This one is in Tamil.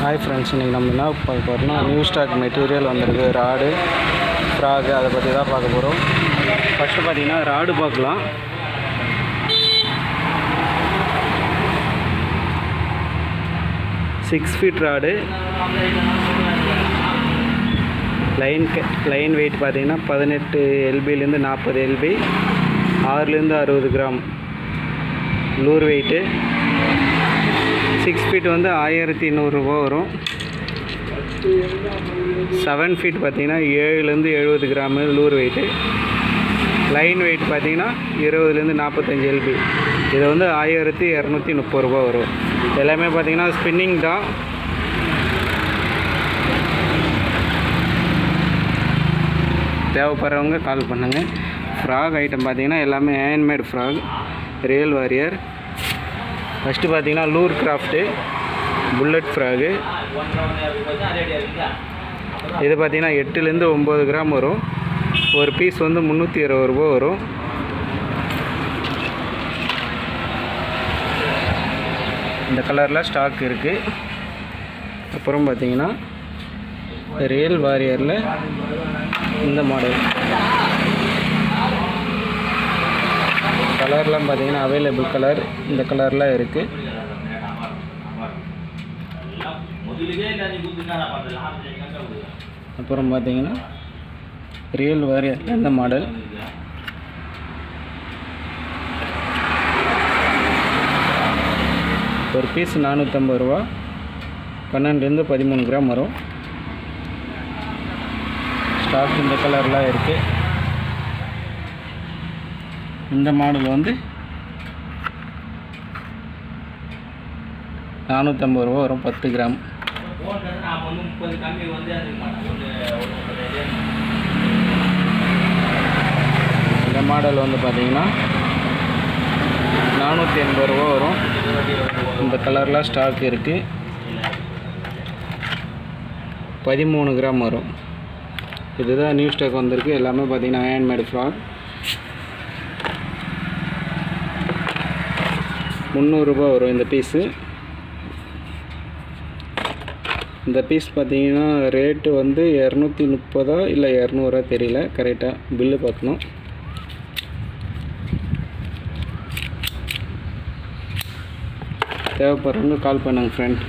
ஹாய் ஃப்ரெண்ட்ஸ், இன்றைக்கி நம்ம என்ன பார்க்க போகிறோம்னா நியூ ஸ்டாக் மெட்டீரியல் வந்திருக்கு. ராடு, ஃப்ராகு, அதை பற்றி தான் பார்க்க போகிறோம். ஃபஸ்ட்டு பார்த்தீங்கன்னா ராடு பார்க்கலாம். Six feet rod, line weight பார்த்தீங்கன்னா 18 எல்பிலேருந்து 40 எல்பி, 6லேருந்து 60 கிராம் லூர் வெயிட்டு. 6 ஃபீட் வந்து 1200 ரூபா வரும். 7 ஃபீட் பார்த்தீங்கன்னா 7லேருந்து 70 gram lure weight. Line weight பார்த்தீங்கன்னா 20லேருந்து 45 எல்பி. இது வந்து 1230 ரூபா வரும். எல்லாமே பார்த்தீங்கன்னா ஸ்பின்னிங் தான். தேவைப்படுறவங்க கால் பண்ணுங்கள். ஃப்ராக் ஐட்டம் பார்த்தீங்கன்னா எல்லாமே handmade frog, real warrior. First பார்த்தீங்கன்னா லூர் கிராஃப்ட்டு புல்லட் ஃப்ராகு. இது பார்த்தீங்கன்னா 8லேருந்து 9 கிராம் வரும். ஒரு பீஸ் வந்து 320 ரூபா வரும். இந்த கலரில் ஸ்டாக் இருக்குது. அப்புறம் பார்த்தீங்கன்னா ரியல் வாரியரில் இந்த மாடல் கலர்லாம் பார்த்தீங்கன்னா அவைலபிள் கலர் இந்த கலர்லாம் இருக்குது. அப்புறம் பார்த்தீங்கன்னா ரியல் வாரியர் இந்த மாடல். ஒரு பீஸ் 450 ரூபா, 12லேருந்து 13 கிராம் வரும். ஸ்டாக் இந்த கலர்லாம் இருக்குது. இந்த மாடல் வந்து 450 ரூபா வரும், 10 கிராம். இந்த மாடல் வந்து பார்த்தீங்கன்னா 480 ரூபா வரும். இந்த கலர்லாம் ஸ்டாக் இருக்குது. 13 கிராம் வரும். இதுதான் நியூ ஸ்டாக் வந்திருக்கு. எல்லாமே பார்த்தீங்கன்னா ஹேண்ட்மேடு ஃப்ராக். 300 ரூபா வரும் இந்த பீஸு. இந்த பீஸ் பார்த்தீங்கன்னா ரேட்டு வந்து 230 இல்லை 200 தெரியல, கரெக்டாக பில்லு பார்க்கணும். தேவைப்படுறவங்க கால் பண்ணுங்கள் ஃப்ரெண்ட்.